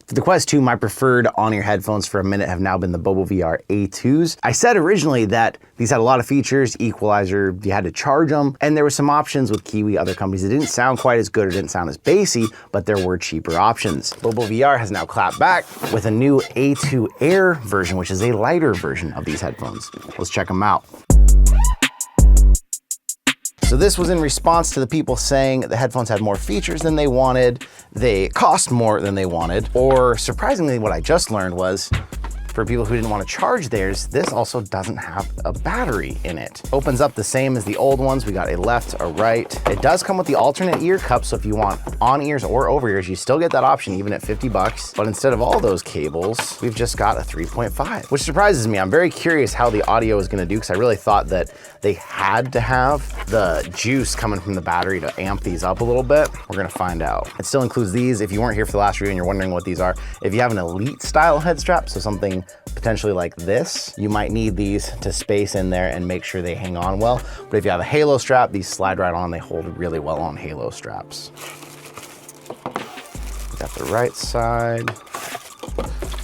For the Quest 2, my preferred on-ear headphones for a minute have now been the BoboVR A2s. I said originally that these had a lot of features, equalizer, you had to charge them, and there were some options with Kiwi, other companies that didn't sound quite as good or didn't sound as bassy, but there were cheaper options. BoboVR has now clapped back with a new A2 Air version, which is a lighter version of these headphones. Let's check them out. So this was in response to the people saying the headphones had more features than they wanted, they cost more than they wanted, or surprisingly what I just learned was, for people who didn't want to charge theirs, this also doesn't have a battery in it. Opens up the same as the old ones. We got a left, a right. It does come with the alternate ear cup, so if you want on ears or over ears, you still get that option even at 50 bucks. But instead of all those cables, we've just got a 3.5, which surprises me. I'm very curious how the audio is gonna do, because I really thought that they had to have the juice coming from the battery to amp these up a little bit. We're gonna find out. It still includes these. If you weren't here for the last review and you're wondering what these are, if you have an Elite style head strap, so something potentially like this, you might need these to space in there and make sure they hang on well. But if you have a Halo strap, these slide right on. They hold really well on Halo straps. Got the right side.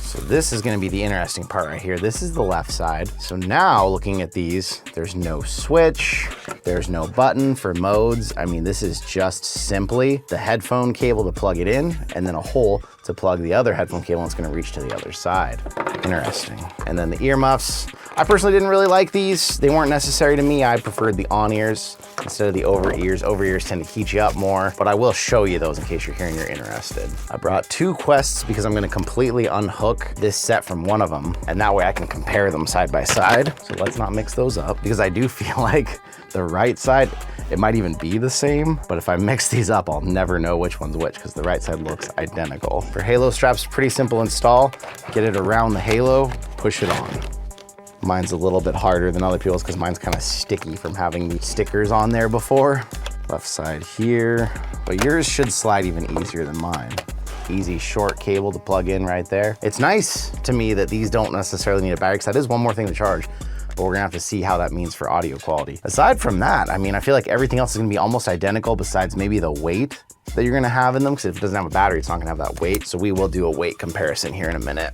So this is gonna be the interesting part right here. This is the left side. So now looking at these, there's no switch, there's no button for modes. I mean, this is just simply the headphone cable to plug it in and then a hole to plug the other headphone cable, and it's gonna reach to the other side. Interesting. And then the earmuffs. I personally didn't really like these. They weren't necessary to me. I preferred the on-ears instead of the over-ears. Over-ears tend to heat you up more, but I will show you those in case you're here and you're interested. I brought two Quests because I'm gonna completely unhook this set from one of them, and that way I can compare them side by side. So let's not mix those up, because I do feel like the right side, it might even be the same, but if I mix these up, I'll never know which one's which, because the right side looks identical. For Halo straps, pretty simple install. Get it around the Halo, push it on. Mine's a little bit harder than other people's because mine's kind of sticky from having the stickers on there before. Left side here, but yours should slide even easier than mine. Easy short cable to plug in right there. It's nice to me that these don't necessarily need a battery, because that is one more thing to charge, but we're gonna have to see how that means for audio quality. Aside from that, I mean, I feel like everything else is gonna be almost identical besides maybe the weight that you're gonna have in them, because if it doesn't have a battery, it's not gonna have that weight. So we will do a weight comparison here in a minute.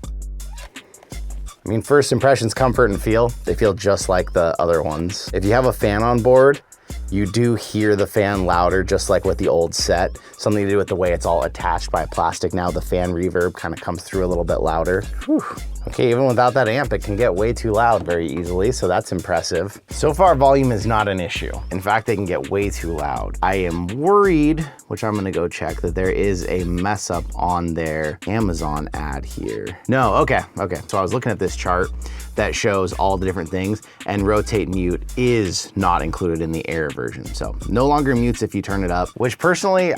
I mean, first impressions, comfort and feel. They feel just like the other ones. If you have a fan on board, you do hear the fan louder, just like with the old set. Something to do with the way it's all attached by plastic now. The fan reverb kind of comes through a little bit louder. Whew. Okay, even without that amp, it can get way too loud very easily, so that's impressive. So far, volume is not an issue. In fact, they can get way too loud. I am worried, which I'm gonna go check, that there is a mess up on their Amazon ad here. No, okay. So I was looking at this chart that shows all the different things, and rotate mute is not included in the Air version. So no longer mutes if you turn it up, which personally,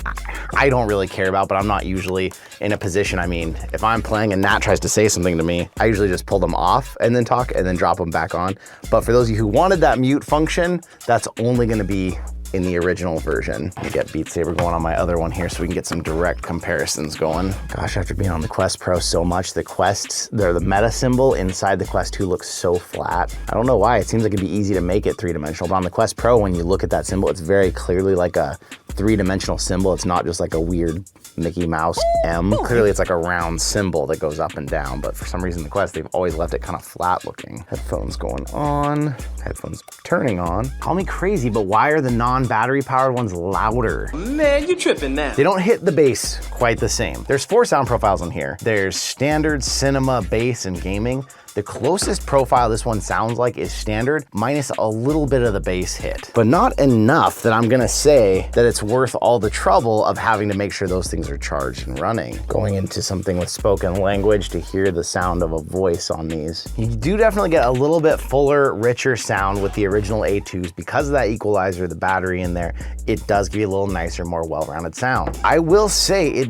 I don't really care about, but I'm not usually in a position. I mean, if I'm playing and Nat tries to say something to me, I usually just pull them off and then talk and then drop them back on. But for those of you who wanted that mute function, that's only gonna be in the original version. I get Beat Saber going on my other one here so we can get some direct comparisons going. Gosh, after being on the Quest Pro so much, the meta symbol inside the Quest 2 looks so flat. I don't know why. It seems like it'd be easy to make it three-dimensional, but on the Quest Pro, when you look at that symbol, it's very clearly like a three-dimensional symbol. It's not just like a weird Mickey Mouse M. Clearly it's like a round symbol that goes up and down, but for some reason the Quest, they've always left it kind of flat looking. Headphones going on, headphones turning on. Call me crazy, but why are the non-battery powered ones louder? Man, you tripping now. They don't hit the bass quite the same. There's 4 sound profiles in here. There's standard, cinema, bass, and gaming. The closest profile this one sounds like is standard, minus a little bit of the bass hit, but not enough that I'm gonna say that it's worth all the trouble of having to make sure those things are charged and running. Going into something with spoken language to hear the sound of a voice on these. You do definitely get a little bit fuller, richer sound with the original A2s because of that equalizer, the battery in there. It does give you a little nicer, more well-rounded sound. I will say it's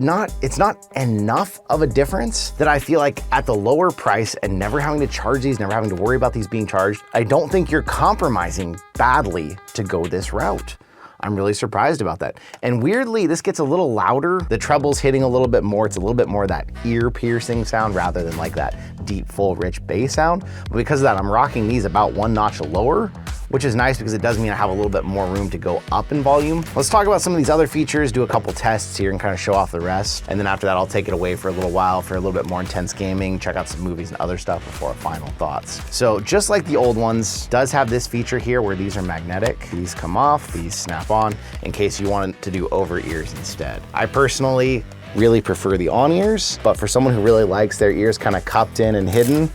not enough of a difference that I feel like at the lower price and never having to charge these, never having to worry about these being charged, I don't think you're compromising badly to go this route. I'm really surprised about that. And weirdly, this gets a little louder. The treble's hitting a little bit more. It's a little bit more that ear-piercing sound rather than like that deep, full, rich bass sound. But because of that, I'm rocking these about 1 notch lower, which is nice because it does mean I have a little bit more room to go up in volume. Let's talk about some of these other features, do a couple tests here and kind of show off the rest. And then after that, I'll take it away for a little while for a little bit more intense gaming, check out some movies and other stuff before our final thoughts. So just like the old ones, does have this feature here where these are magnetic. These come off, these snap on in case you want to do over ears instead. I personally really prefer the on ears, but for someone who really likes their ears kind of cupped in and hidden,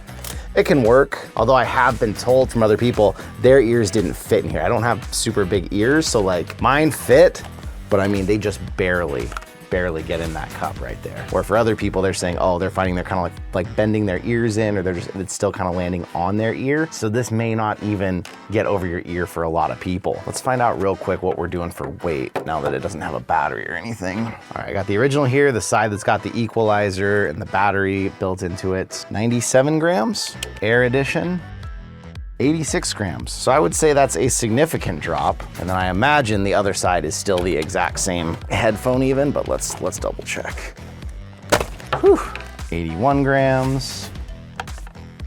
it can work. Although I have been told from other people, their ears didn't fit in here. I don't have super big ears, so like mine fit, but I mean, they just barely get in that cup right there. Or for other people, they're saying, oh, they're finding they're kind of like bending their ears in, or it's still kind of landing on their ear. So this may not even get over your ear for a lot of people. Let's find out real quick what we're doing for weight now that it doesn't have a battery or anything. All right, I got the original here, the side that's got the equalizer and the battery built into it. 97 grams, Air Edition. 86 grams. So I would say that's a significant drop. And then I imagine the other side is still the exact same headphone even, but let's double check. Whew. 81 grams.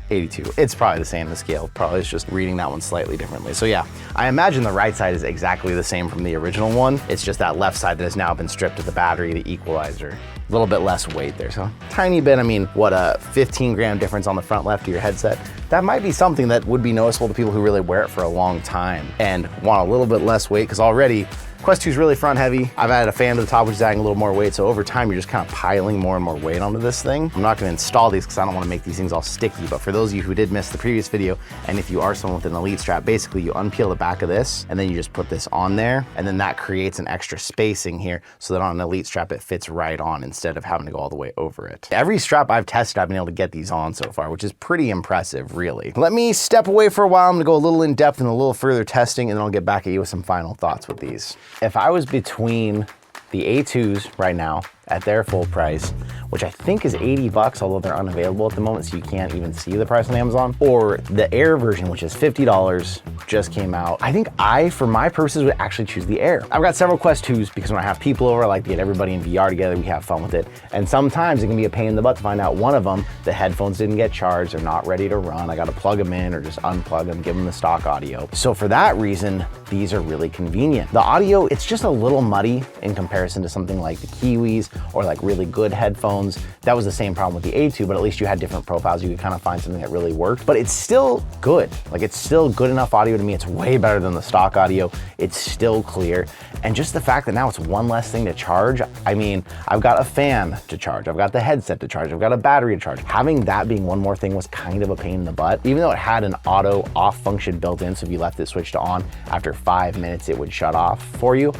82. It's probably the same in the scale. Probably it's just reading that one slightly differently. So yeah, I imagine the right side is exactly the same from the original one. It's just that left side that has now been stripped of the battery, the equalizer. A little bit less weight there, so tiny bit. I mean, what, a 15 gram difference on the front left of your headset? That might be something that would be noticeable to people who really wear it for a long time and want a little bit less weight, because already Quest 2 is really front heavy. I've added a fan to the top, which is adding a little more weight. So over time, you're just kind of piling more and more weight onto this thing. I'm not gonna install these because I don't wanna make these things all sticky. But for those of you who did miss the previous video, and if you are someone with an Elite strap, basically you unpeel the back of this and then you just put this on there. And then that creates an extra spacing here so that on an Elite strap, it fits right on instead of having to go all the way over it. Every strap I've tested, I've been able to get these on so far, which is pretty impressive, really. Let me step away for a while. I'm gonna go a little in depth and a little further testing, and then I'll get back at you with some final thoughts with these. If I was between the A2s right now at their full price, which I think is 80 bucks, although they're unavailable at the moment, so you can't even see the price on Amazon, or the Air version, which is $50, just came out. I think for my purposes, would actually choose the Air. I've got several Quest 2s because when I have people over, I like to get everybody in VR together, we have fun with it. And sometimes it can be a pain in the butt to find out one of them, the headphones didn't get charged, they're not ready to run, I gotta plug them in or just unplug them, give them the stock audio. So for that reason, these are really convenient. The audio, it's just a little muddy in comparison to something like the Kiwis or like really good headphones. That was the same problem with the A2, but at least you had different profiles. You could kind of find something that really worked, but it's still good. Like, it's still good enough audio to me. It's way better than the stock audio. It's still clear. And just the fact that now it's one less thing to charge. I mean, I've got a fan to charge. I've got the headset to charge. I've got a battery to charge. Having that being one more thing was kind of a pain in the butt, even though it had an auto off function built in. So if you left it switched to on, after 5 minutes, it would shut off for you.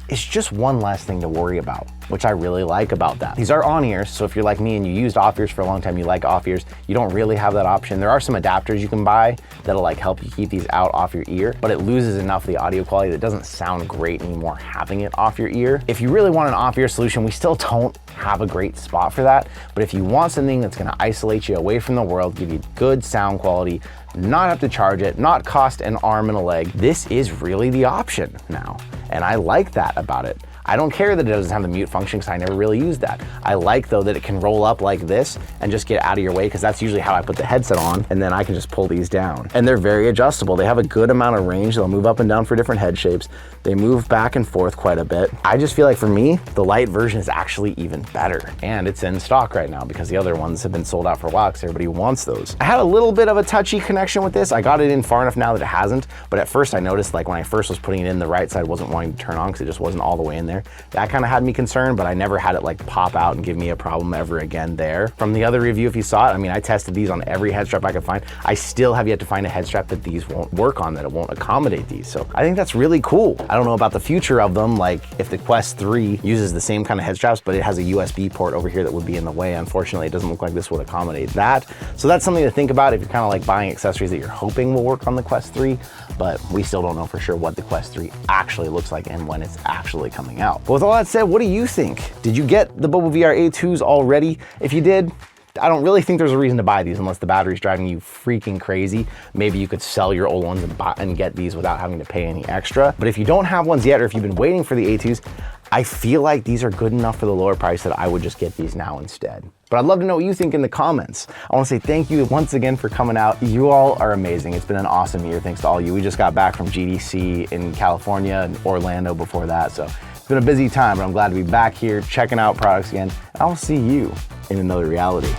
It's just one less thing to worry about, which I really like about that. These are on ears, so if you're like me and you used off ears for a long time, you like off ears, you don't really have that option. There are some adapters you can buy that'll like help you keep these out off your ear, but it loses enough of the audio quality that it doesn't sound great anymore having it off your ear. If you really want an off ear solution, we still don't have a great spot for that, but if you want something that's gonna isolate you away from the world, give you good sound quality, not have to charge it, not cost an arm and a leg, this is really the option now. And I like that about it. I don't care that it doesn't have the mute function because I never really used that. I like though that it can roll up like this and just get out of your way, because that's usually how I put the headset on, and then I can just pull these down. And they're very adjustable. They have a good amount of range. They'll move up and down for different head shapes. They move back and forth quite a bit. I just feel like for me, the light version is actually even better. And it's in stock right now because the other ones have been sold out for a while because everybody wants those. I had a little bit of a touchy connection with this. I got it in far enough now that it hasn't, but at first I noticed, like when I first was putting it in, the right side wasn't wanting to turn on because it just wasn't all the way in there. That kind of had me concerned, but I never had it like pop out and give me a problem ever again there. From the other review, if you saw it, I mean, I tested these on every head strap I could find. I still have yet to find a head strap that these won't work on, that it won't accommodate these. So I think that's really cool. I don't know about the future of them, like if the Quest 3 uses the same kind of head straps, but it has a USB port over here that would be in the way. Unfortunately, it doesn't look like this would accommodate that. So that's something to think about if you're kind of like buying accessories that you're hoping will work on the Quest 3, but we still don't know for sure what the Quest 3 actually looks like and when it's actually coming out. But with all that said, what do you think? Did you get the BoboVR A2s already? If you did, I don't really think there's a reason to buy these unless the battery's driving you freaking crazy. Maybe you could sell your old ones and get these without having to pay any extra. But if you don't have ones yet, or if you've been waiting for the A2s, I feel like these are good enough for the lower price that I would just get these now instead. But I'd love to know what you think in the comments. I wanna say thank you once again for coming out. You all are amazing. It's been an awesome year, thanks to all of you. We just got back from GDC in California and Orlando before that, so it's been a busy time, but I'm glad to be back here checking out products again. And I'll see you in another reality.